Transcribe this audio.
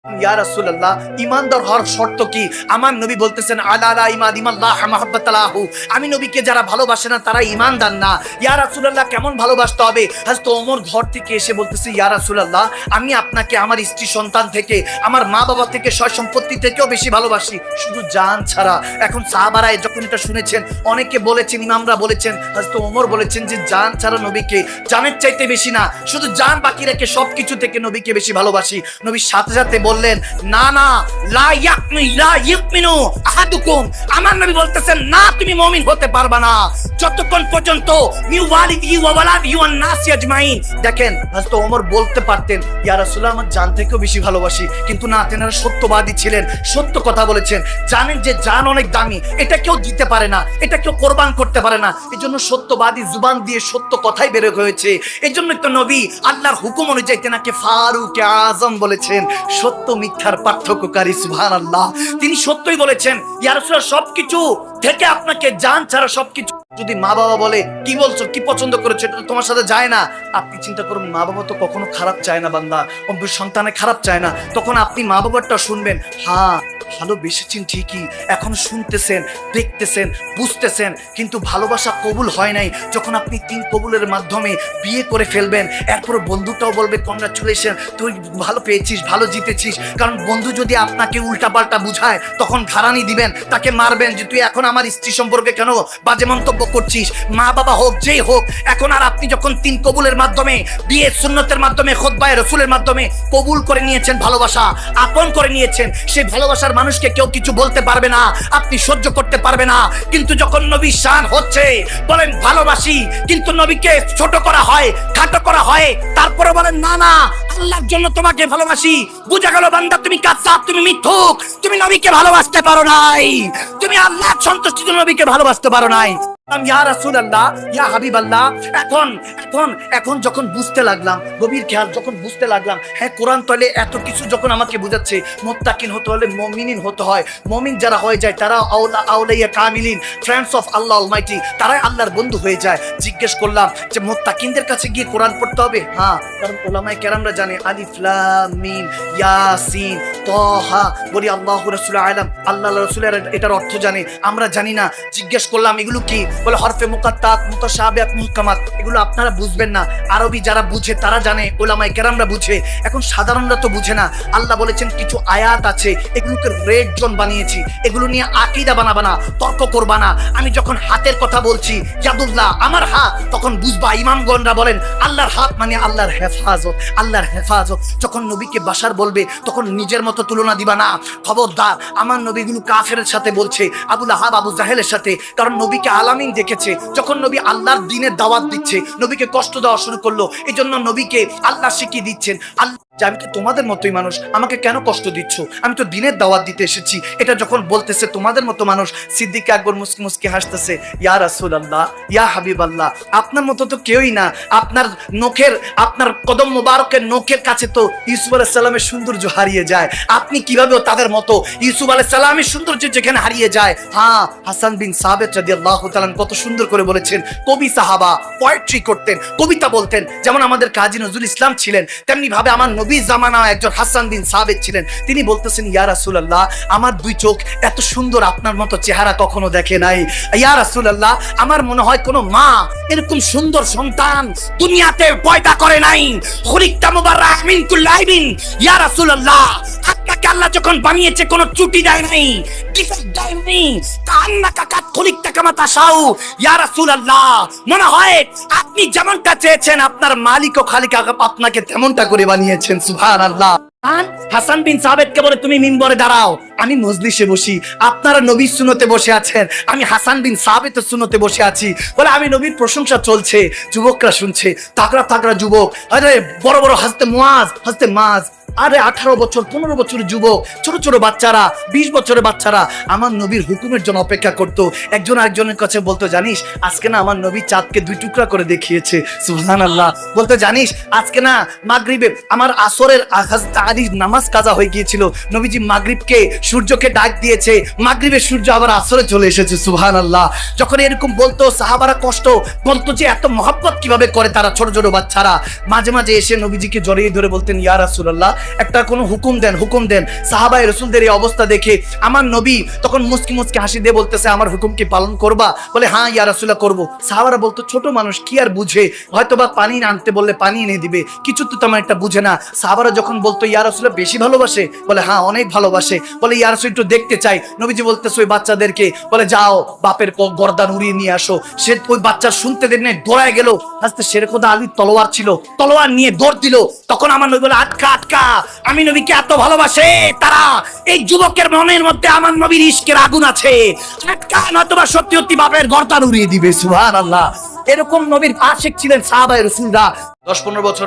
ইয়া রাসূলুল্লাহ, ঈমানদার হওয়ার শর্ত কি? আমার নবী বলতেছেন আলা লা ঈমান ইমাল্লাহ মাহাব্বাতালাহু, আমি নবীকে যারা ভালোবাসে না তারা ঈমানদার না। ইয়া রাসূলুল্লাহ, কেমন ভালোবাসতে হবে? হযরত ওমর ঘর থেকে এসে বলতেছে, ইয়া রাসূলুল্লাহ, আমি আপনাকে আমার স্ত্রী সন্তান থেকে, আমার মা বাবা থেকে, সয় সম্পত্তি থেকেও বেশি ভালোবাসি, শুধু জান ছাড়া। এখন সাহাবারা যখন এটা শুনেছেন, অনেকে বলেছেন, ইমামরা বলেছেন, হযরত ওমর বলেছেন যে জান ছাড়া নবীকে, জানের চাইতে বেশি না, শুধু জান বাকি রেখে সবকিছু থেকে নবীকে বেশি ভালোবাসি। নবীর সাথে সাথে বললেন, না না, লা ইউমিনু আহাদুকুম, আমার নবী বলতেছেন না, তুমি মুমিন হতে পারবা না যতক্ষণ পর্যন্ত মিওয়ালিদি ওয়া ওয়ালাদি ওয়ান নাস আজমাইন। দেখেন, হযরত ওমর বলতে পারতেন, ইয়া রাসূলুল্লাহ, আমার জান থেকেও বেশি ভালোবাসি, কিন্তু না, তেনারা সত্যবাদী ছিলেন, সত্য কথা বলেছেন। জানেন যে জান অনেক দামি, এটা কেউ দিতে পারে না, এটা কেউ কোরবান করতে পারে না, এজন্য সত্যবাদী জুবান দিয়ে সত্য কথাই বের হয়েছে। এজন্য তো নবী আল্লাহর হুকুম অনুযায়ী তেনাকে ফারুক আজম বলেছেন, সত্য মিথ্যার পার্থক্যকারী। সুবহানাল্লাহ, তিনি সত্যই বলেছেন, ইয়া রাসূলুল্লাহ, সবকিছু থেকে আপনাকে জান ছাড়া সবকিছু। যদি মা বাবা বলে, কি বলছো, কি পছন্দ করেছো, এটা তো তোমার সাথে যায় না, আপনি চিন্তা করুন, মা বাবা তো কখনো খারাপ চায় না, বান্দা সন্তানে খারাপ চায় না, তখন আপনি মা বাবারটা শুনবেন। হ্যাঁ, ভালোবেসেছেন ঠিকই, এখন শুনতেছেন, দেখতেছেন, বুঝতেছেন, কিন্তু ভালোবাসা কবুল হয় নাই। যখন আপনি 3 কবুলের মাধ্যমে বিয়ে করে ফেলবেন, এরপর বন্ধুটাও বলবে, কংগ্রাচুলেশন, তুই ভালো পেয়েছিস, ভালো জিতেছিস। কারণ বন্ধু যদি আপনাকে উল্টাপাল্টা বুঝায়, তখন ঘাড়ানি দিবেন, তাকে মারবেন যে তুই এখন আমার স্ত্রী সম্পর্কে কেন বাজে মন্তব্য করছিস। মা বাবা হোক, যেই হোক, এখন আর আপনি যখন 3 কবুলের মাধ্যমে, বিয়ে সুন্নতের মাধ্যমে, খুতবায়ে রাসূলের মাধ্যমে কবুল করে নিয়েছেন, ভালোবাসা আপন করে নিয়েছেন, সেই ভালোবাসার মানুষকে কেউ কিছু বলতে পারবে না, আপনি সহ্য করতে পারবে না। কিন্তু যখন নবীর শান হচ্ছে, বলেন ভালোবাসি, কিন্তু নবীকে ছোট করা হয়, খাটো করা হয়, তারপরে বলেন না না, আল্লাহর জন্য তোমাকে ভালোবাসি। বুঝা গেল বান্দা, তুমি কাচ্চা, তুমি মিথ্যুক, তুমি নবীকে ভালোবাসতে পারো নাই, তুমি আল্লাহর সন্তুষ্টির জন্য নবীকে ভালোবাসতে পারো নাই। ইয়া রাসূলুল্লাহ, ইয়া হাবিবাল্লাহ, এখন যখন বুঝতে লাগলাম, গভীর খেয়াল, যখন বুঝতে লাগলাম, হ্যাঁ, কোরআন তলে এত কিছু যখন আমাকে বুঝাচ্ছে, মুত্তাকিন হতে হলে মুমিনিন হতে হয়। মুমিন যারা হয়ে যায়, তারা আউলিয়া কামিলিন, ফ্রেন্ডস অফ আল্লাহ অলমাইটি, তারাই আল্লাহর বন্ধু হয়ে যায়। জিজ্ঞেস করলাম যে মুত্তাকিনদের কাছে গিয়ে কোরআন পড়তে হবে? হ্যাঁ, কারণ উলামায়ে কেরামরা জানে, আলিফ লাম মিম ইয়াসিন তাহা, বলি আল্লাহু রাসূলু আলাম, আল্লাহ রাসূলের এটার অর্থ জানে, আমরা জানি না। জিজ্ঞেস করলাম এগুলো কি? বলে হরফে মুকাত্তাত, মুতাশাবিহাত, মুহকামাত, এগুলো আপনারা বুঝবেন না, আরবি যারা বুঝে তারা জানে, উলামায়ে কেরামরা বুঝে, এখন সাধারণরা তো বুঝে না। আল্লাহ বলেছেন কিছু আয়াত আছে, এগুলোকে রেড জোন বানিয়েছি, এগুলো নিয়ে আকীদা বানাবা না, তর্ক করবা না। আমি যখন হাতের কথা বলছি, ইয়াদুল্লাহ, আমার হাত, তখন বুঝবা, ইমামগণরা বলেন আল্লাহর হাত মানে আল্লাহর হেফাজত, আল্লাহর হেফাজত। যখন নবীকে বাশার বলবে, তখন নিজের মতো তুলনা দিবা না, খবরদার। আমার নবীগুলো কাফেরের সাথে বলছে, আবু লাহাব, আবু জাহেলের সাথে, কারণ নবীকে আলামিন দেখেছে। যখন নবী আল্লাহর দ্বীনের দাওয়াত দিচ্ছে, নবীকে কষ্ট দেওয়া শুরু করলো, এই জন্য নবীকে আল্লাহ শিখিয়ে দিচ্ছেন, আল্লাহ যে আমি তো তোমাদের মতোই মানুষ, আমাকে কেন কষ্ট দিচ্ছ, আমি তো দ্বীনের দাওয়াত দিতে এসেছি। এটা যখন বলতেছে তোমাদের মতো মানুষ, সিদ্দিক আকবর মুস্কি মুস্কি হাসতেছে, ইয়া রাসূলুল্লাহ, ইয়া হাবিবাল্লাহ, আপনার মতো তো কেউই না, আপনার নখের, আপনার কদম মোবারকের নখের কাছে তো ইউসুফ আলাইহিস সালামের সৌন্দর্য হারিয়ে যায়, আপনি কিভাবে তাদের মতো? ইউসুফ আলাইহিস সালামের সৌন্দর্য যেখানে হারিয়ে যায়। হ্যাঁ, হাসান বিন সাবিত রাদিয়াল্লাহু তাআলা কত সুন্দর করে বলেছেন, কবি সাহাবা, পোয়েট্রি করতেন, কবিতা বলতেন, যেমন আমাদের কাজী নজরুল ইসলাম ছিলেন, তেমনি ভাবে আমার নবী জামানা একজন হাসান বিন সাবিত ছিলেন। তিনি বলতেছেন, ইয়া রাসূলুল্লাহ, আমার 2 চোখ এত সুন্দর আপনার মতো চেহারা কখনো দেখে নাই। ইয়া রাসূলুল্লাহ, আমার মনে হয় কোন মা এরকম সুন্দর সন্তান দুনিয়াতে পয়দা করে নাই। খুলিকতা মুবাররাহ মিন কুল্লি আইবিন। ইয়া রাসূলুল্লাহ, আপনাকে আল্লাহ যখন বানিয়েছে কোনো ত্রুটি দেয় নাই, ডিফেক্ট দেয় নাই, কান্নাকা কাত খুলিকতা কামা তাশাউ। ইয়া রাসূলুল্লাহ, মনে হয় আপনি যেমনটা চেয়েছেন, আপনার মালিক ও খালিক আপনাকে তেমনটা করে বানিয়েছেন। সুবহানাল্লাহ। হাসান বিন সাবিতকে বলে, তুমি মিম্বরে দাঁড়াও, আমি মজলিসে বসি, আপনারা নবীর সুন্নতে বসে আছেন, আমি হাসান বিন সাবিতের সুন্নতে বসে আছি। বলে আমি নবীর প্রশংসা চলছে, যুবকরা শুনছে, তাগড়া তাগড়া যুবক, আরে বড় বড় হযরতে মুআজ, হযরতে মাজ, আরে 18 বছর 15 বছরের যুবক, ছোট ছোট বাচ্চারা, 20 বছরের বাচ্চারা আমার নবীর হুকুমের জন্য অপেক্ষা করত। একজন আরেকজনের কাছে বলতো, জানিস আজকে না আমার নবী চাঁদকে 2 টুকরা করে দেখিয়েছে। সুবহানাল্লাহ। বলতো, জানিস আজকে না মাগরিবে আমার আসরের নামাজ কাজা হয়ে গিয়েছিল, নবীজি মাগরিবকে, সূর্যকে ডাক দিয়েছে, মাগরিবের সূর্য আবার আসরে চলে এসেছে। সুবহানাল্লাহ। যখন এরকম বলতো, সাহাবারা কষ্ট বলতো যে এত মহব্বত কিভাবে করে তারা, ছোট ছোট বাচ্চারা। মাঝে মাঝে এসে নবীজিকে জড়িয়ে ধরে বলতেন, ইয়া রাসূলুল্লাহ, একটা কোনো হুকুম দেন। সাহাবায়ে রাসূলদের এই অবস্থা দেখে আমার নবী তখন মুস্কি মুস্কি হাসি দিয়ে বলতেছে, আমার হুকুম কি পালন করবা? বলে হ্যাঁ ইয়া রাসূলুল্লাহ করব। সাহাবারা বলতো ছোট মানুষ কি আর বুঝে, হয়তোবা পানি আনতে বললে পানি এনে দিবে, কিছু তো তেমন একটা বুঝে না। সাহাবারা যখন বলতো ইয়া রাসূলুল্লাহ বেশি ভালোবাসে, বলে হ্যাঁ অনেক ভালোবাসে। বলে ইয়া রাসূল একটু দেখতে চাই। নবীজি বলতেছে ওই বাচ্চাদেরকে, বলে যাও বাপের গর্দান উড়িয়ে নিয়ে আসো। সে ওই বাচ্চা শুনতে দেন নাই, দৌড়ায় গেল। আস্তে শেরখোদা আলীর তলোয়ার ছিল, তলোয়ার নিয়ে দৌড় দিল। তখন আমার নবী বলে আটকা, আমি নবীকে এত ভালোবাসে তারা, এই যুবকের মনের মধ্যে আমার নবীর ইশকের আগুন আছে, আটকা নয়তোবা সত্যি সত্যি বাপের গর্দান উড়িয়ে দিবে। সুবহানাল্লাহ। এরকম নবীর আশিক ছিলেন সাহাবায়ে রাসূলরা। 10-15 বছর